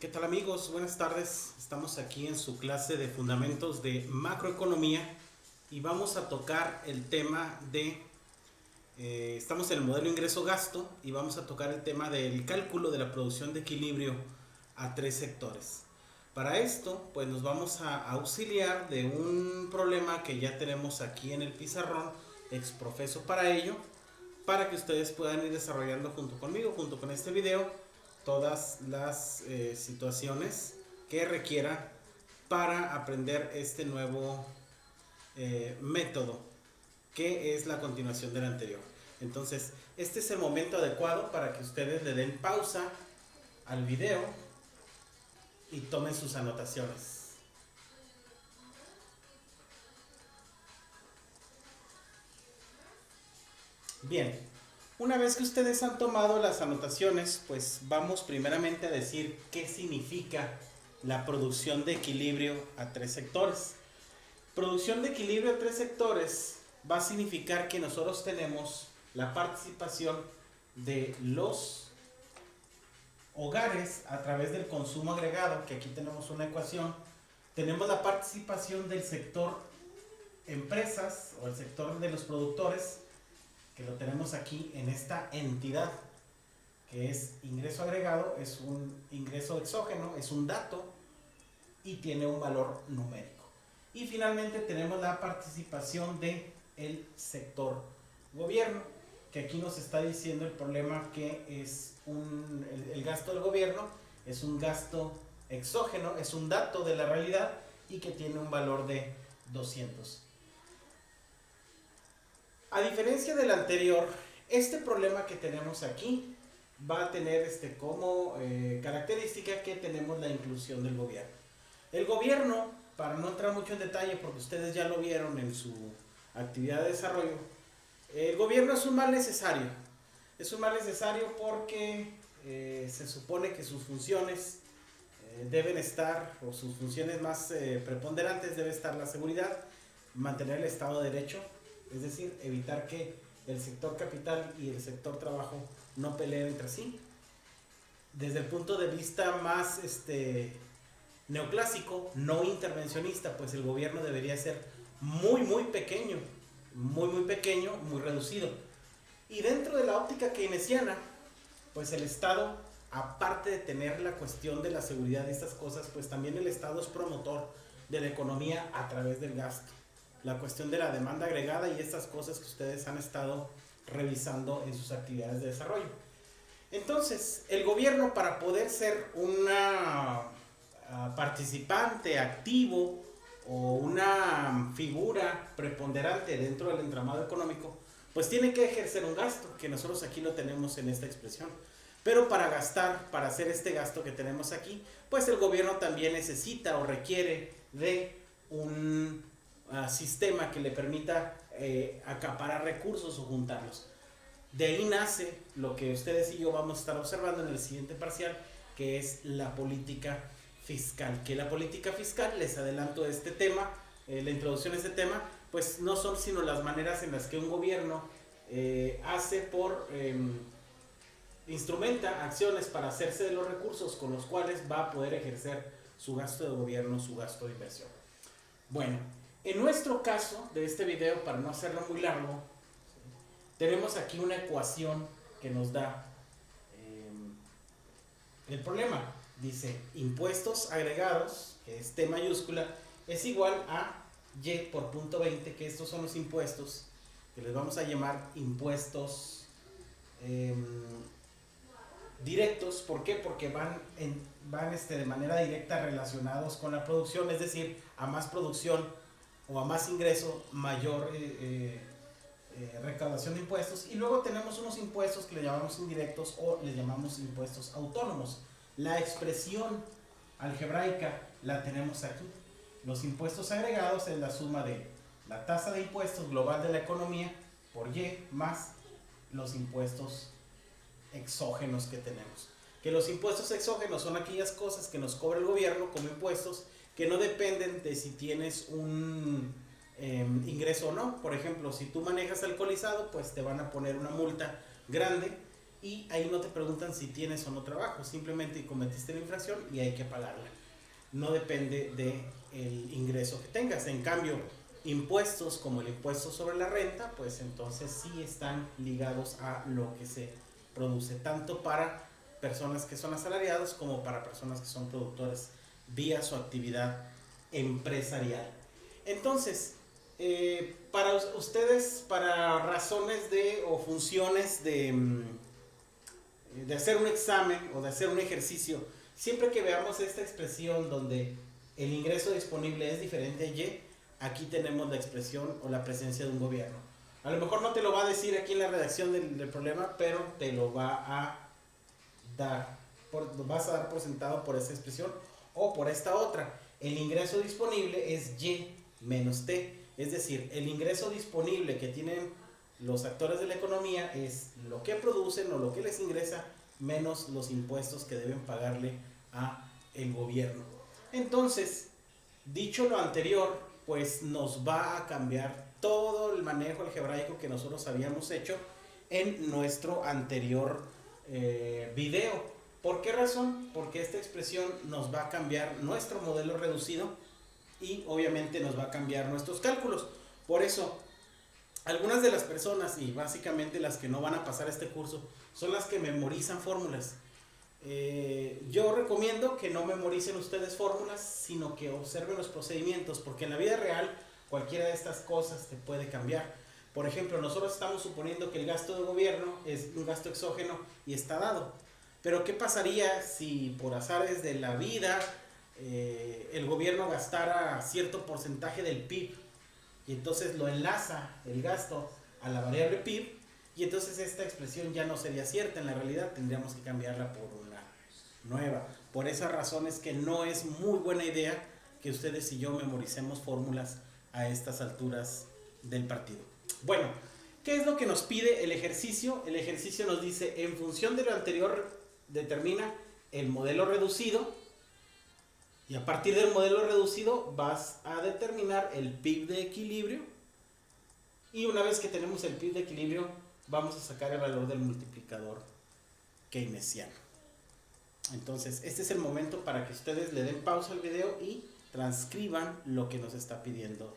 ¿Qué tal amigos? Buenas tardes. Estamos aquí en su clase de fundamentos de macroeconomía y vamos a tocar el tema estamos en el modelo ingreso-gasto y vamos a tocar el tema del cálculo de la producción de equilibrio a tres sectores. Para esto, pues nos vamos a auxiliar de un problema que ya tenemos aquí en el pizarrón, exprofeso para ello, para que ustedes puedan ir desarrollando junto conmigo, junto con este video, todas las situaciones que requieran para aprender este nuevo método, que es la continuación del anterior. Entonces, este es el momento adecuado para que ustedes le den pausa al video y tomen sus anotaciones. Bien, una vez que ustedes han tomado las anotaciones, pues vamos primeramente a decir qué significa la producción de equilibrio a tres sectores. Producción de equilibrio a tres sectores va a significar que nosotros tenemos la participación de los hogares a través del consumo agregado, que aquí tenemos una ecuación. Tenemos la participación del sector empresas o el sector de los productores, que lo tenemos aquí en esta entidad, que es ingreso agregado, es un ingreso exógeno, es un dato y tiene un valor numérico. Y finalmente tenemos la participación del sector gobierno, que aquí nos está diciendo el problema que es el gasto del gobierno, es un gasto exógeno, es un dato de la realidad y que tiene un valor de 200. A diferencia del anterior, este problema que tenemos aquí va a tener como característica que tenemos la inclusión del gobierno. El gobierno, para no entrar mucho en detalle porque ustedes ya lo vieron en su actividad de desarrollo, el gobierno es un mal necesario. Es un mal necesario porque se supone que sus funciones deben estar, o sus funciones más preponderantes debe estar la seguridad, mantener el Estado de Derecho, es decir, evitar que el sector capital y el sector trabajo no peleen entre sí. Desde el punto de vista más neoclásico, no intervencionista, pues el gobierno debería ser muy pequeño, muy pequeño, muy reducido. Y dentro de la óptica keynesiana, pues el Estado, aparte de tener la cuestión de la seguridad de estas cosas, pues también el Estado es promotor de la economía a través del gasto. La cuestión de la demanda agregada y estas cosas que ustedes han estado revisando en sus actividades de desarrollo. Entonces, el gobierno, para poder ser una participante activo o una figura preponderante dentro del entramado económico, pues tiene que ejercer un gasto, que nosotros aquí lo tenemos en esta expresión. Pero para gastar, para hacer este gasto que tenemos aquí, pues el gobierno también necesita o requiere de un sistema que le permita acaparar recursos o juntarlos. De ahí nace lo que ustedes y yo vamos a estar observando en el siguiente parcial, que es la política fiscal. Que la política fiscal, les adelanto este tema, la introducción a este tema, pues no son sino las maneras en las que un gobierno instrumenta acciones para hacerse de los recursos con los cuales va a poder ejercer su gasto de gobierno, su gasto de inversión. Bueno, en nuestro caso de este video, para no hacerlo muy largo, tenemos aquí una ecuación que nos da el problema. Dice, impuestos agregados, que es T mayúscula, es igual a Y por punto 20, que estos son los impuestos, que les vamos a llamar impuestos directos. ¿Por qué? Porque van de manera directa relacionados con la producción, es decir, a más producción o a más ingreso, mayor recaudación de impuestos. Y luego tenemos unos impuestos que le llamamos indirectos o le llamamos impuestos autónomos. La expresión algebraica la tenemos aquí. Los impuestos agregados es la suma de la tasa de impuestos global de la economía por Y más los impuestos exógenos que tenemos. Que los impuestos exógenos son aquellas cosas que nos cobra el gobierno como impuestos que no dependen de si tienes un ingreso o no. Por ejemplo, si tú manejas alcoholizado, pues te van a poner una multa grande y ahí no te preguntan si tienes o no trabajo, simplemente cometiste la infracción y hay que pagarla. No depende del ingreso que tengas. En cambio, impuestos como el impuesto sobre la renta, pues entonces sí están ligados a lo que se produce, tanto para personas que son asalariados como para personas que son productores vía su actividad empresarial. Entonces, para ustedes, para razones o funciones de hacer un examen o de hacer un ejercicio, siempre que veamos esta expresión donde el ingreso disponible es diferente a Y, aquí tenemos la expresión o la presencia de un gobierno. A lo mejor no te lo va a decir aquí en la redacción del problema, pero te lo va a dar, lo vas a dar por sentado por esa expresión o por esta otra. El ingreso disponible es Y menos T, es decir, el ingreso disponible que tienen los actores de la economía es lo que producen o lo que les ingresa menos los impuestos que deben pagarle a el gobierno. Entonces, dicho lo anterior, pues nos va a cambiar todo el manejo algebraico que nosotros habíamos hecho en nuestro anterior video. ¿Por qué razón? Porque esta expresión nos va a cambiar nuestro modelo reducido y obviamente nos va a cambiar nuestros cálculos. Por eso, algunas de las personas, y básicamente las que no van a pasar este curso, son las que memorizan fórmulas. Yo recomiendo que no memoricen ustedes fórmulas, sino que observen los procedimientos, porque en la vida real cualquiera de estas cosas te puede cambiar. Por ejemplo, nosotros estamos suponiendo que el gasto de gobierno es un gasto exógeno y está dado. Pero ¿qué pasaría si por azares de la vida el gobierno gastara cierto porcentaje del PIB y entonces lo enlaza el gasto a la variable PIB y entonces esta expresión ya no sería cierta? En la realidad tendríamos que cambiarla por una nueva. Por esas razones que no es muy buena idea que ustedes y yo memoricemos fórmulas a estas alturas del partido. Bueno, ¿qué es lo que nos pide el ejercicio? El ejercicio nos dice, en función de lo anterior, determina el modelo reducido y a partir del modelo reducido vas a determinar el PIB de equilibrio y una vez que tenemos el PIB de equilibrio vamos a sacar el valor del multiplicador keynesiano. Entonces este es el momento para que ustedes le den pausa al video y transcriban lo que nos está pidiendo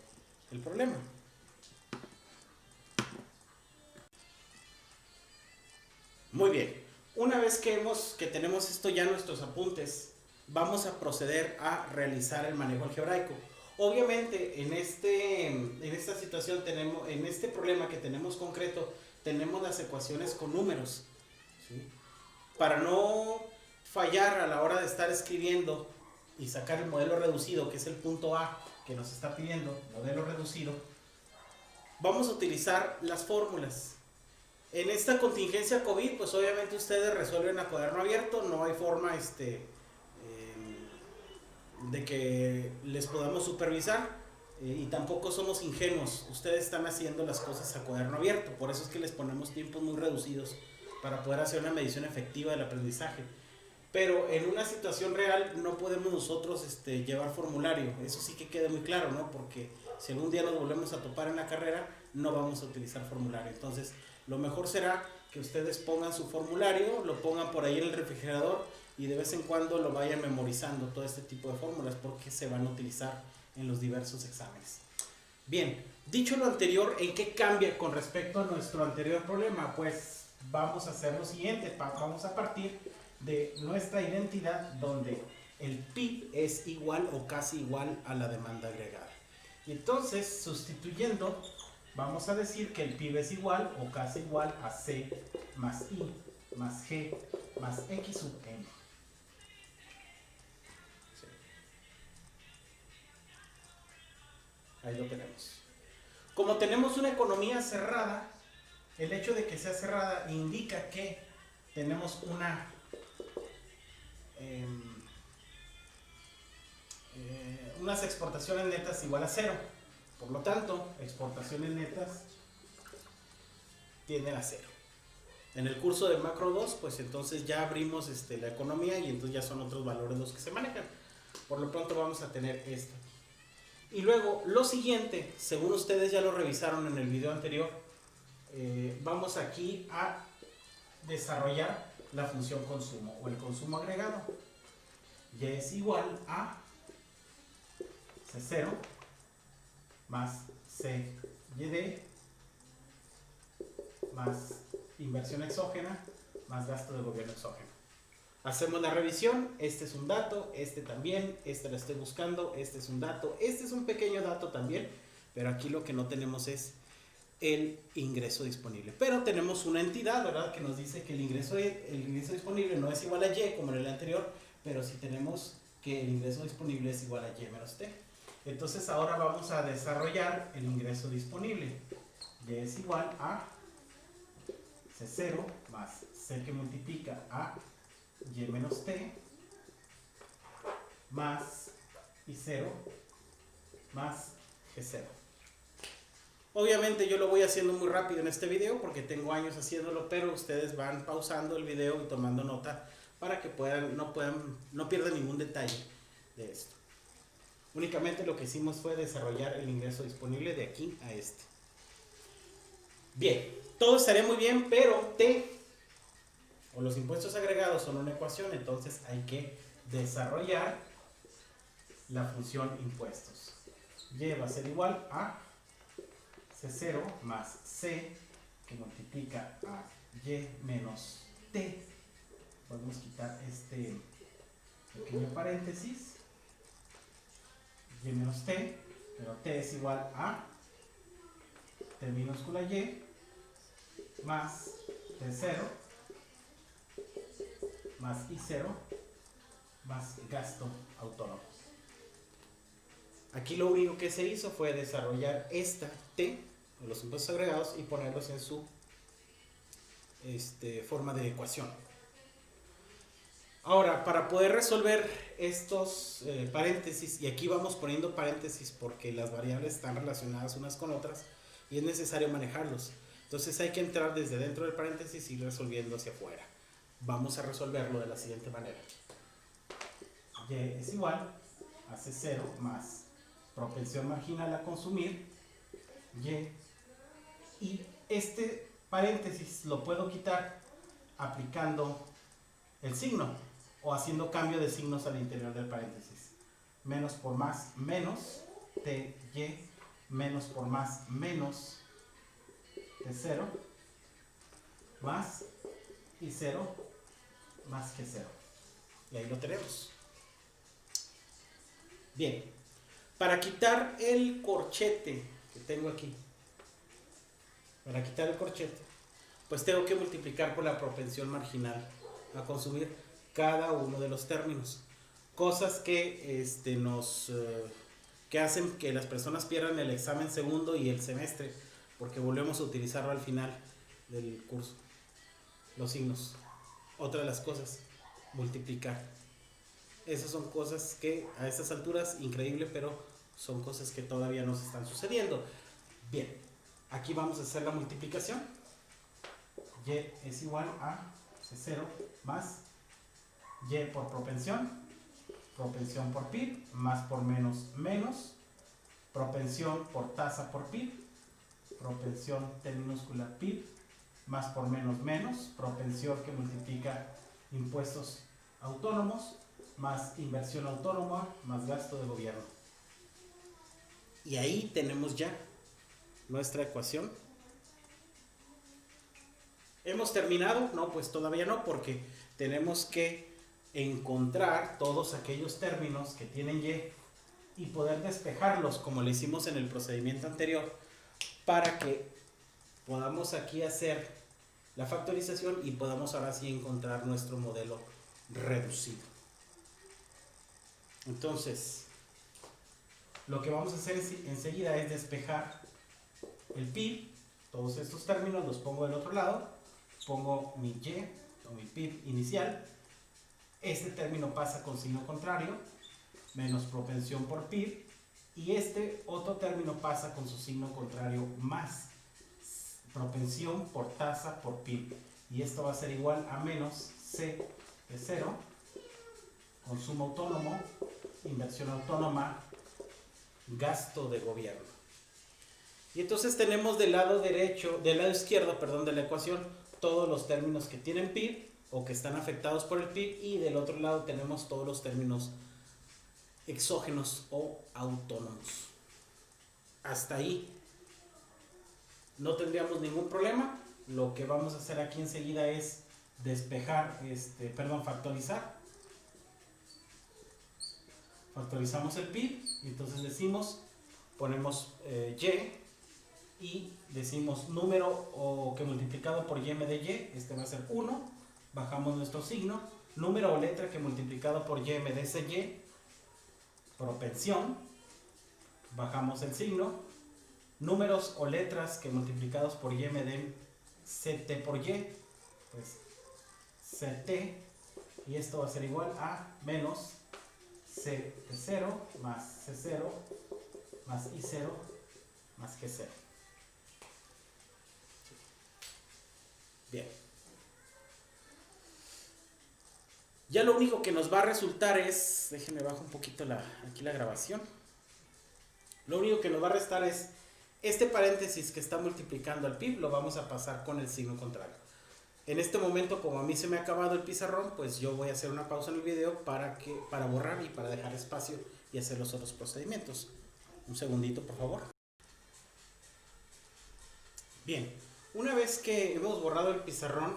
el problema. Muy bien. Una vez que tenemos esto ya en nuestros apuntes, vamos a proceder a realizar el manejo algebraico. Obviamente en esta situación en este problema que tenemos concreto, tenemos las ecuaciones con números, ¿sí? Para no fallar a la hora de estar escribiendo y sacar el modelo reducido, que es el punto A que nos está pidiendo, modelo reducido, vamos a utilizar las fórmulas. En esta contingencia COVID, pues obviamente ustedes resuelven a cuaderno abierto, no hay forma de que les podamos supervisar y tampoco somos ingenuos, ustedes están haciendo las cosas a cuaderno abierto, por eso es que les ponemos tiempos muy reducidos para poder hacer una medición efectiva del aprendizaje. Pero en una situación real no podemos nosotros llevar formulario, eso sí que quede muy claro, ¿no? Porque si algún día nos volvemos a topar en la carrera, no vamos a utilizar formulario. Entonces, lo mejor será que ustedes pongan su formulario, lo pongan por ahí en el refrigerador y de vez en cuando lo vayan memorizando, todo este tipo de fórmulas, porque se van a utilizar en los diversos exámenes. Bien, dicho lo anterior, ¿en qué cambia con respecto a nuestro anterior problema? Pues vamos a hacer lo siguiente, vamos a partir de nuestra identidad donde el PIB es igual o casi igual a la demanda agregada. Y entonces, sustituyendo, vamos a decir que el PIB es igual o casi igual a C más I más G más X sub N. Sí. Ahí lo tenemos. Como tenemos una economía cerrada, el hecho de que sea cerrada indica que tenemos unas exportaciones netas igual a cero. Por lo tanto, exportaciones netas tienden a cero. En el curso de macro 2, pues entonces ya abrimos la economía y entonces ya son otros valores los que se manejan. Por lo pronto vamos a tener esto. Y luego, lo siguiente, según ustedes ya lo revisaron en el video anterior, vamos aquí a desarrollar la función consumo o el consumo agregado. Y es igual a C0 más CYD más inversión exógena más gasto de gobierno exógeno. Hacemos la revisión, este es un dato, este también, este lo estoy buscando, este es un dato, este es un pequeño dato también, pero aquí lo que no tenemos es el ingreso disponible. Pero tenemos una entidad, ¿verdad?, que nos dice que el ingreso disponible no es igual a Y como en el anterior, pero sí tenemos que el ingreso disponible es igual a Y menos T. Entonces ahora vamos a desarrollar el ingreso disponible. Y es igual a C0 más C que multiplica a Y menos T más I0 más G0. Obviamente yo lo voy haciendo muy rápido en este video porque tengo años haciéndolo, pero ustedes van pausando el video y tomando nota para que no pierdan ningún detalle de esto. Únicamente lo que hicimos fue desarrollar el ingreso disponible de aquí a este. Bien, todo estaría muy bien, pero T o los impuestos agregados son una ecuación, entonces hay que desarrollar la función impuestos. Y va a ser igual a C0 más C que multiplica a Y menos T. Podemos quitar este pequeño paréntesis. Y menos T, pero T es igual a T minúscula Y más T0 más I0 más gasto autónomo. Aquí lo único que se hizo fue desarrollar esta T, los impuestos agregados, y ponerlos en su forma de ecuación. Ahora, para poder resolver estos paréntesis, y aquí vamos poniendo paréntesis porque las variables están relacionadas unas con otras y es necesario manejarlos. Entonces hay que entrar desde dentro del paréntesis y ir resolviendo hacia afuera. Vamos a resolverlo de la siguiente manera. Y es igual a C0 más propensión marginal a consumir y este paréntesis lo puedo quitar aplicando el signo o haciendo cambio de signos al interior del paréntesis. Menos por más menos TY menos por más menos T0 más I0 más G0. Y ahí lo tenemos. Bien, para quitar el corchete que tengo aquí, pues tengo que multiplicar por la propensión marginal a consumir cada uno de los términos. Cosas que que hacen que las personas pierdan el examen segundo y el semestre, porque volvemos a utilizarlo al final del curso. Los signos. Otra de las cosas, multiplicar. Esas son cosas que a estas alturas, increíble, pero son cosas que todavía nos están sucediendo. Bien, aquí vamos a hacer la multiplicación. Y es igual a C0 más Y por propensión por PIB, más por menos, menos, propensión por tasa por PIB, propensión T minúscula PIB, más por menos, menos, propensión que multiplica impuestos autónomos, más inversión autónoma, más gasto de gobierno. Y ahí tenemos ya nuestra ecuación. ¿Hemos terminado? No, pues todavía no, porque tenemos que encontrar todos aquellos términos que tienen y poder despejarlos como lo hicimos en el procedimiento anterior para que podamos aquí hacer la factorización y podamos ahora sí encontrar nuestro modelo reducido. Entonces, lo que vamos a hacer enseguida es despejar el PIB, todos estos términos los pongo del otro lado, pongo mi Y o mi PIB inicial. Este término pasa con signo contrario, menos propensión por PIB, y este otro término pasa con su signo contrario, más propensión por tasa por PIB. Y esto va a ser igual a menos C de 0, consumo autónomo, inversión autónoma, gasto de gobierno. Y entonces tenemos del lado izquierdo, de la ecuación, todos los términos que tienen PIB o que están afectados por el PIB, y del otro lado tenemos todos los términos exógenos o autónomos. Hasta ahí no tendríamos ningún problema. Lo que vamos a hacer aquí enseguida es despejar, factorizar. Factorizamos el PIB y entonces decimos, ponemos y decimos número o que multiplicado por m de y, va a ser 1, bajamos nuestro signo, número o letra que multiplicado por m de ese y, propensión, bajamos el signo, números o letras que multiplicados por y me den ct por y, pues ct, y esto va a ser igual a menos ct0 más c0 más i0 más g0. Bien. Ya lo único que nos va a resultar es, déjenme bajo un poquito aquí la grabación. Lo único que nos va a restar es este paréntesis que está multiplicando al PIB, lo vamos a pasar con el signo contrario. En este momento, como a mí se me ha acabado el pizarrón, pues yo voy a hacer una pausa en el video para borrar y para dejar espacio y hacer los otros procedimientos. Un segundito, por favor. Bien, una vez que hemos borrado el pizarrón,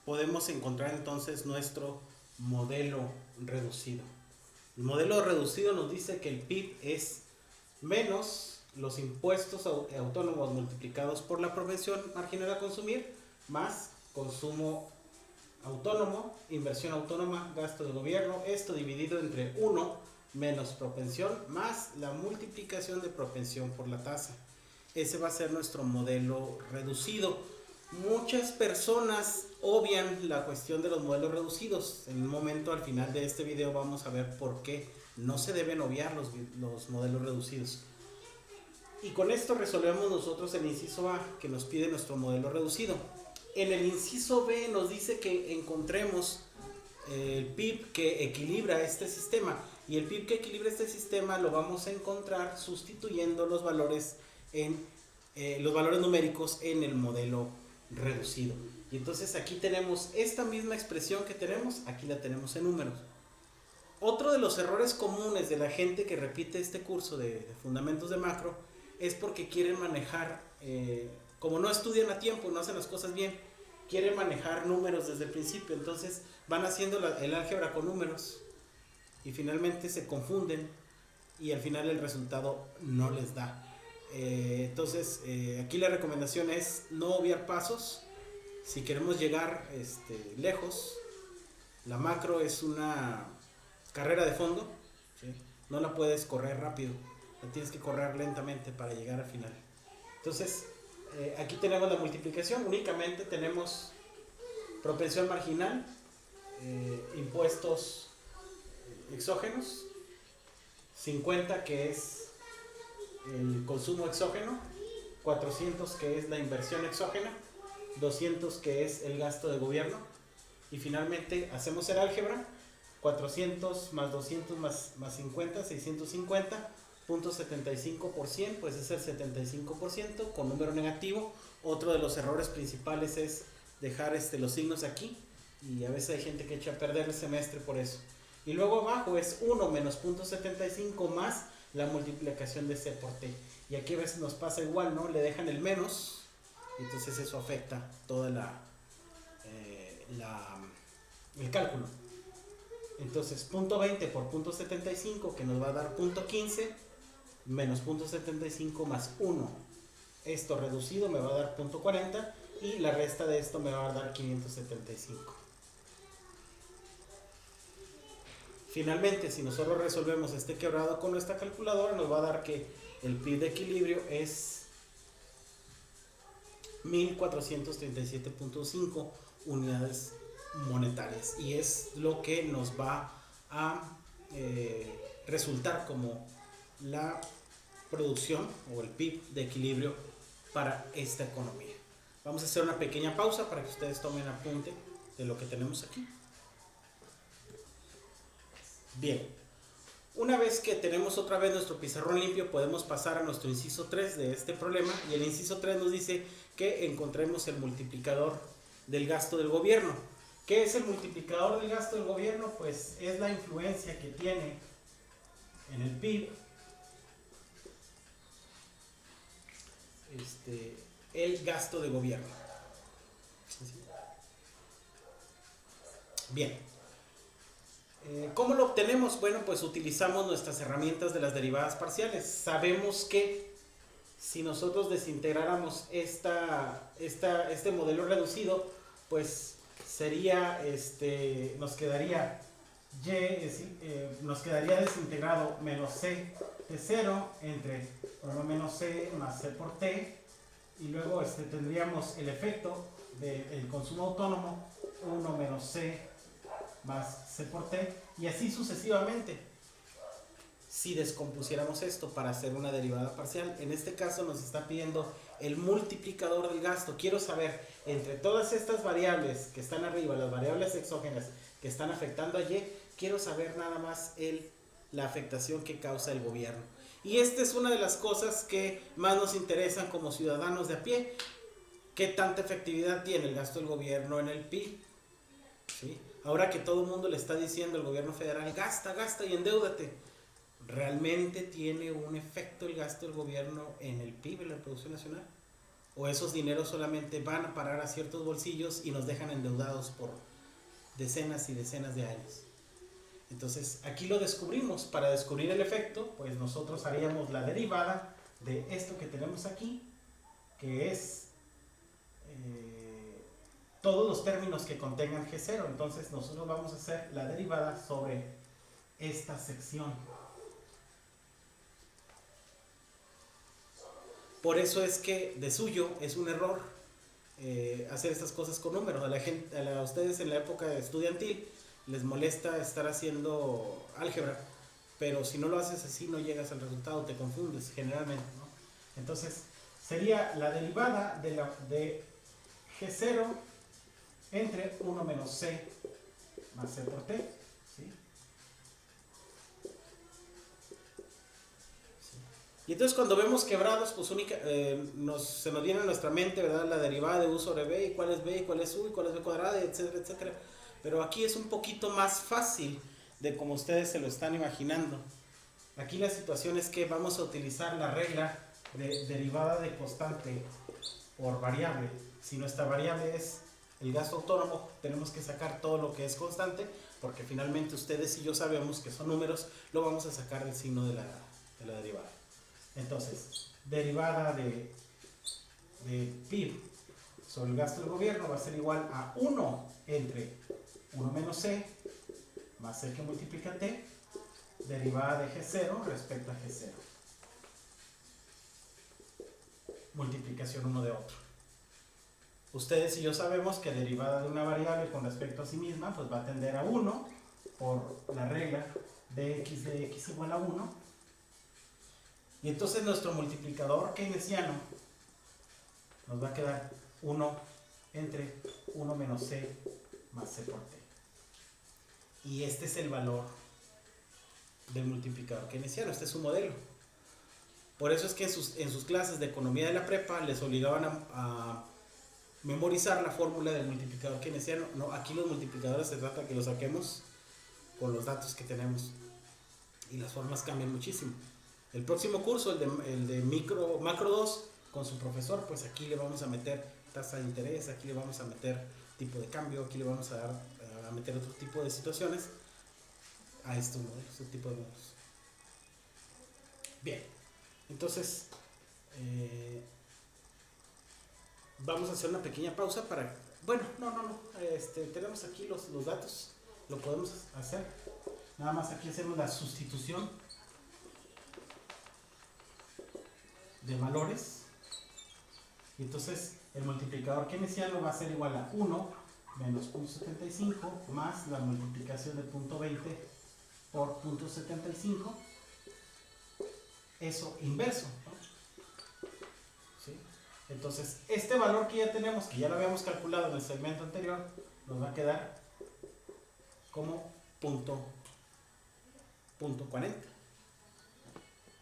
podemos encontrar entonces nuestro modelo reducido. El modelo reducido nos dice que el PIB es menos los impuestos autónomos multiplicados por la propensión marginal a consumir, más consumo autónomo, inversión autónoma, gasto de gobierno, esto dividido entre 1 menos propensión más la multiplicación de propensión por la tasa. Ese va a ser nuestro modelo reducido. Muchas personas obvian la cuestión de los modelos reducidos. En un momento al final de este video vamos a ver por qué no se deben obviar los modelos reducidos. Y con esto resolvemos nosotros el inciso A que nos pide nuestro modelo reducido. En el inciso B nos dice que encontremos el PIB que equilibra este sistema. Y el PIB que equilibra este sistema lo vamos a encontrar sustituyendo los valores numéricos en el modelo reducido. Y entonces aquí tenemos esta misma expresión que tenemos, aquí la tenemos en números. Otro de los errores comunes de la gente que repite este curso de fundamentos de macro es porque quieren manejar, como no estudian a tiempo, no hacen las cosas bien, quieren manejar números desde el principio, entonces van haciendo el álgebra con números y finalmente se confunden y al final el resultado no les da. Entonces aquí la recomendación es no obviar pasos. Si queremos llegar lejos, la macro es una carrera de fondo, ¿sí? No la puedes correr rápido, la tienes que correr lentamente para llegar al final. Entonces aquí tenemos la multiplicación, únicamente tenemos propensión marginal, impuestos exógenos, 50 que es el consumo exógeno, 400 que es la inversión exógena, 200 que es el gasto de gobierno, y finalmente hacemos el álgebra. 400 más 200 más 50, 650, 0.75 por 100, pues es el 75% con número negativo. Otro de los errores principales es dejar los signos aquí, y a veces hay gente que echa a perder el semestre por eso. Y luego abajo es 1 menos 0.75 más la multiplicación de C por T. Y aquí a veces nos pasa igual, ¿no? Le dejan el menos, entonces eso afecta todo el cálculo. Entonces 0.20 por 0.75, que nos va a dar 0.15, menos 0.75 más 1. Esto reducido me va a dar 0.40 y la resta de esto me va a dar 575. Finalmente, si nosotros resolvemos este quebrado con nuestra calculadora, nos va a dar que el PIB de equilibrio es 1437.5 unidades monetarias, y es lo que nos va a resultar como la producción o el PIB de equilibrio para esta economía. Vamos a hacer una pequeña pausa para que ustedes tomen apunte de lo que tenemos aquí. Bien, una vez que tenemos otra vez nuestro pizarrón limpio, podemos pasar a nuestro inciso 3 de este problema, y el inciso 3 nos dice que encontremos el multiplicador del gasto del gobierno. ¿Qué es el multiplicador del gasto del gobierno? Pues es la influencia que tiene en el PIB el gasto de gobierno. Bien. ¿Cómo lo obtenemos? Bueno, pues utilizamos nuestras herramientas de las derivadas parciales. Sabemos que si nosotros desintegráramos este modelo reducido, pues sería, nos quedaría nos quedaría desintegrado menos c de 0 entre 1 menos c más c por t, y luego tendríamos el efecto del consumo autónomo 1 menos c más c por t, y así sucesivamente. Si descompusiéramos esto para hacer una derivada parcial, en este caso nos está pidiendo el multiplicador del gasto. Quiero saber, entre todas estas variables que están arriba, las variables exógenas que están afectando a Y, quiero saber nada más la afectación que causa el gobierno. Y esta es una de las cosas que más nos interesan como ciudadanos de a pie. ¿Qué tanta efectividad tiene el gasto del gobierno en el PIB? ¿Sí? Ahora que todo el mundo le está diciendo al gobierno federal, gasta, gasta y endeúdate, ¿realmente tiene un efecto el gasto del gobierno en el PIB, en la producción nacional? ¿O esos dineros solamente van a parar a ciertos bolsillos y nos dejan endeudados por decenas y decenas de años? Entonces, aquí lo descubrimos. Para descubrir el efecto, pues nosotros haríamos la derivada de esto que tenemos aquí, que es todos los términos que contengan G0. Entonces, nosotros vamos a hacer la derivada sobre esta sección. Por eso es que de suyo es un error hacer estas cosas con números. A ustedes en la época estudiantil les molesta estar haciendo álgebra, pero si no lo haces así no llegas al resultado, te confundes generalmente, ¿no? Entonces sería la derivada de G0 entre 1 menos c más c por t, ¿sí? Y entonces cuando vemos quebrados, pues se nos viene a nuestra mente, ¿verdad?, la derivada de u sobre b, y cuál es b, y cuál es u, y cuál es b cuadrada, etcétera, etcétera. Pero aquí es un poquito más fácil de como ustedes se lo están imaginando. Aquí la situación es que vamos a utilizar la regla de derivada de constante por variable. Si nuestra variable es el gasto autónomo, tenemos que sacar todo lo que es constante, porque finalmente ustedes y yo sabemos que son números, lo vamos a sacar del signo de la derivada. Entonces, derivada de PIB sobre el gasto del gobierno va a ser igual a 1 entre 1 menos c más c que multiplica t, derivada de G0 respecto a G0. Multiplicación uno de otro. Ustedes y yo sabemos que derivada de una variable con respecto a sí misma pues va a tender a 1 por la regla de x igual a 1. Y entonces nuestro multiplicador keynesiano nos va a quedar 1 entre 1 menos c más c por t. Y este es el valor del multiplicador keynesiano, este es su modelo. Por eso es que en sus clases de economía de la prepa les obligaban a memorizar la fórmula del multiplicador keynesiano. No, aquí los multiplicadores se trata que los saquemos con los datos que tenemos. Y las formas cambian muchísimo. El próximo curso, el de macro 2, con su profesor, pues aquí le vamos a meter tasa de interés, aquí le vamos a meter tipo de cambio, aquí le vamos a meter otro tipo de situaciones a estos modelos, este tipo de modelos. Bien, entonces vamos a hacer una pequeña pausa para... Bueno, tenemos aquí los datos, lo podemos hacer. Nada más aquí hacemos la sustitución de valores. Y entonces el multiplicador keynesiano va a ser igual a 1 menos 0.75 más la multiplicación de 0.20 por 0.75, eso inverso, ¿no? ¿Sí? Entonces este valor que ya tenemos, que ya lo habíamos calculado en el segmento anterior, nos va a quedar como punto 40.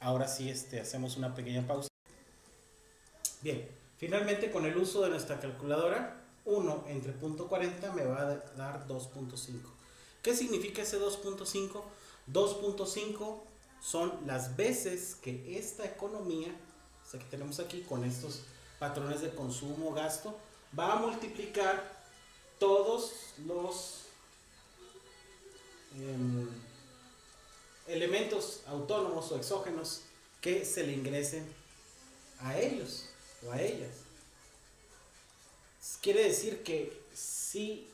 Ahora sí hacemos una pequeña pausa. Bien, finalmente con el uso de nuestra calculadora 1 entre punto 40 me va a dar 2.5. ¿Qué significa ese 2.5? 2.5 son las veces que esta economía, o sea, que tenemos aquí con estos patrones de consumo, gasto, va a multiplicar todos los elementos autónomos o exógenos que se le ingresen a ellos o a ellas. Quiere decir que si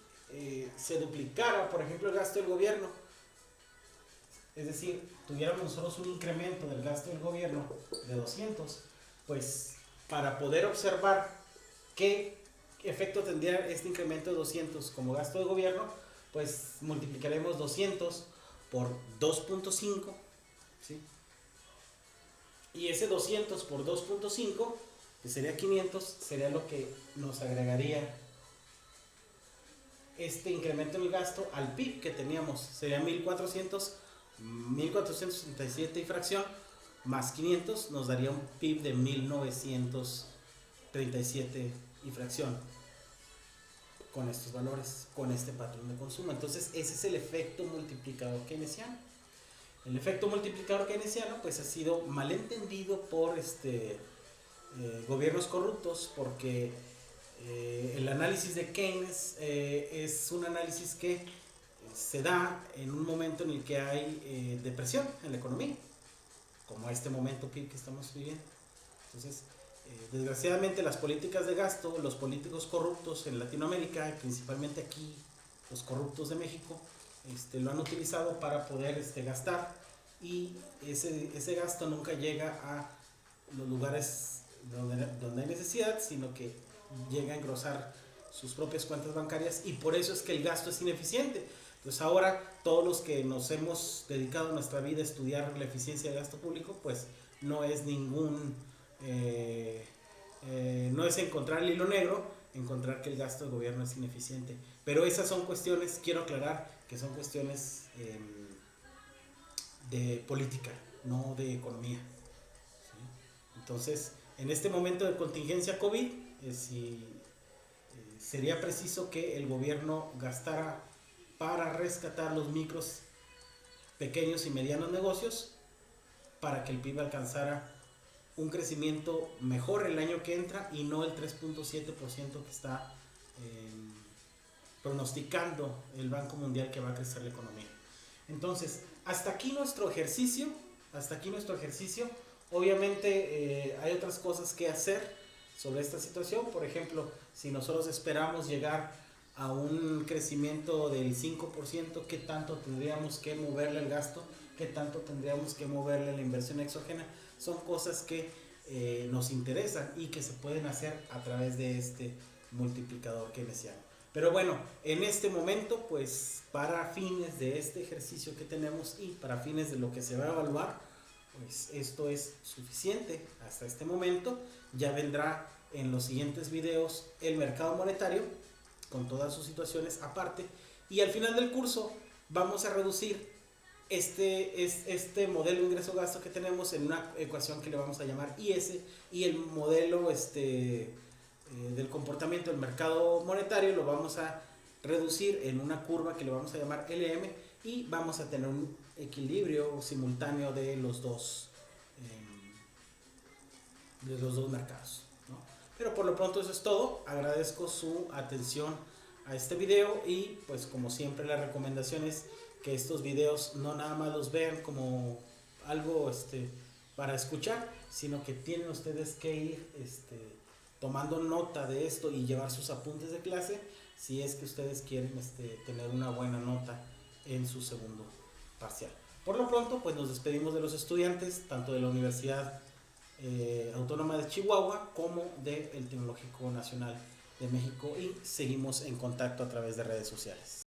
se duplicara, por ejemplo, el gasto del gobierno, es decir, tuviéramos nosotros un incremento del gasto del gobierno de 200, pues para poder observar qué efecto tendría este incremento de 200 como gasto de gobierno, pues multiplicaremos 200 por 2.5, ¿sí? Y ese 200 por 2.5, que sería 500, sería lo que nos agregaría este incremento en el gasto al PIB que teníamos. Sería 1467 y fracción, más 500 nos daría un PIB de 1937 y fracción. Con estos valores, con este patrón de consumo. Entonces ese es el efecto multiplicador keynesiano. El efecto multiplicador keynesiano pues ha sido malentendido por gobiernos corruptos, porque el análisis de Keynes es un análisis que se da en un momento en el que hay depresión en la economía, como este momento que estamos viviendo. Entonces, desgraciadamente las políticas de gasto, los políticos corruptos en Latinoamérica, principalmente aquí los corruptos de México, lo han utilizado para poder gastar, y ese gasto nunca llega a los lugares donde hay necesidad, sino que llega a engrosar sus propias cuentas bancarias, y por eso es que el gasto es ineficiente. Entonces ahora todos los que nos hemos dedicado nuestra vida a estudiar la eficiencia del gasto público, pues no es no es encontrar el hilo negro, encontrar que el gasto del gobierno es ineficiente. Pero esas son cuestiones, quiero aclarar, que son cuestiones de política, no de economía, ¿sí? Entonces, en este momento de contingencia COVID, sería preciso que el gobierno gastara para rescatar los micros, pequeños y medianos negocios, para que el PIB alcanzara un crecimiento mejor el año que entra, y no el 3.7% que está pronosticando el Banco Mundial que va a crecer la economía. Entonces, hasta aquí nuestro ejercicio. Obviamente hay otras cosas que hacer sobre esta situación. Por ejemplo, si nosotros esperamos llegar a un crecimiento del 5%, ¿qué tanto tendríamos que moverle el gasto? ¿Qué tanto tendríamos que moverle la inversión exógena? Son cosas que nos interesan y que se pueden hacer a través de este multiplicador keynesiano. Pero bueno, en este momento, pues para fines de este ejercicio que tenemos y para fines de lo que se va a evaluar, pues esto es suficiente hasta este momento. Ya vendrá en los siguientes videos el mercado monetario con todas sus situaciones aparte, y al final del curso vamos a reducir este modelo ingreso-gasto que tenemos en una ecuación que le vamos a llamar IS, y el modelo del comportamiento del mercado monetario lo vamos a reducir en una curva que le vamos a llamar LM, y vamos a tener un equilibrio simultáneo de los dos mercados, ¿no? Pero por lo pronto eso es todo. Agradezco su atención a este video, y pues como siempre la recomendación es que estos videos no nada más los vean como algo para escuchar, sino que tienen ustedes que ir tomando nota de esto y llevar sus apuntes de clase, si es que ustedes quieren tener una buena nota en su segundo parcial. Por lo pronto, pues nos despedimos de los estudiantes, tanto de la Universidad Autónoma de Chihuahua como del Tecnológico Nacional de México, y seguimos en contacto a través de redes sociales.